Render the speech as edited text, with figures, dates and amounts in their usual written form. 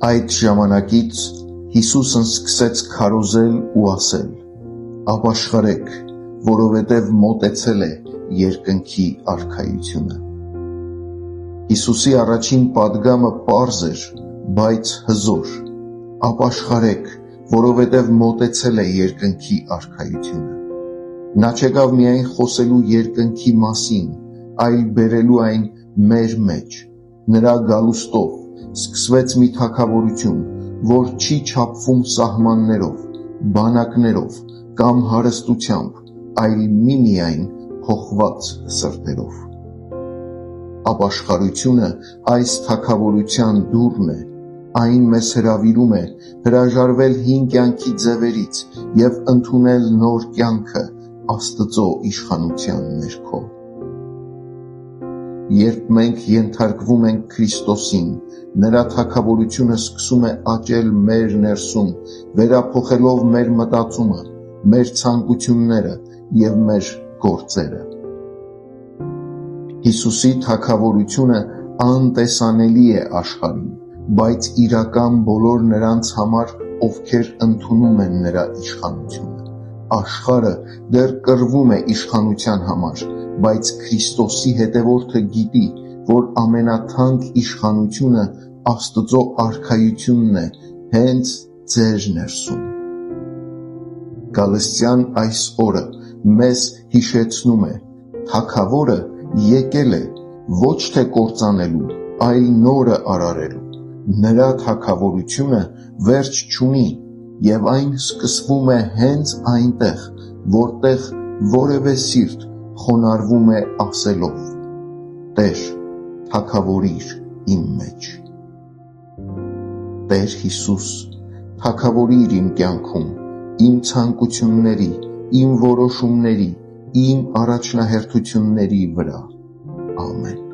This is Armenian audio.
Այդ ժամանակից Հիսուսն սկսեց քարոզել ու ասել. «Ապաշխարեք, որովհետև մոտեցել է երկնքի արքայությունը»։ Հիսուսի առաջին պատգամը պարզ էր, բայց հզոր. ապաշխարեք, որովհետև մոտեցել է երկնքի արքայությունը։ Նա չեկավ միայն խոսելու երկնքի մասին, այլ բերելու այն մեր մեջ։ Նրա գալուստով սկսվեց մի թագավորություն, որ չի չափվում սահմաններով, բանակներով կամ հարստությամբ, այլ միմիայն փոխված սրտերով։ Ապաշխարությունը այս թագավորության դուռն է, այն մեզ հրավիրում է հրաժարվել հին կյանքի ձևերից և ընդունել նոր կյանքը Աստծո իշխանության ներքո։ Երբ մենք ենթարկվում ենք Քրիստոսին, նրա թագավորությունը սկսում է աճել մեր ներսում, վերափոխելով մեր մտածումը, մեր ցանկությունները և մեր գործերը։ Հիսուսի թագավորությունը անտեսանելի է աշխարհին, բայց իրական բոլոր նրանց համար, ովքեր ընդունում են նրա իշխանությունը։ Աշխարհը դեռ կռվում է իշխանության համար, բայց Քրիստոսի հետևորդը գիտի, որ ամենաթանկ իշխանությունը Աստծո արքայությունն է հենց ձեր ներսում։ Գալստյան այս օրը մեզ հիշեցնում է. թագավորը եկել է ոչ թե կործանելու, այլ նորը արարելու։ Նրա թագավորությունը վերջ չունի, և այն սկսվում է հենց այնտեղ, որտեղ որևէ սիրտ խոնարհվում է ասելով. «Տեր, թագավորիր իմ մեջ»։ Տեր Հիսուս, թագավորիր իմ կյանքում, իմ ցանկությունների, իմ որոշումների, իմ առաջնահերթությունների վրա։ Ամեն։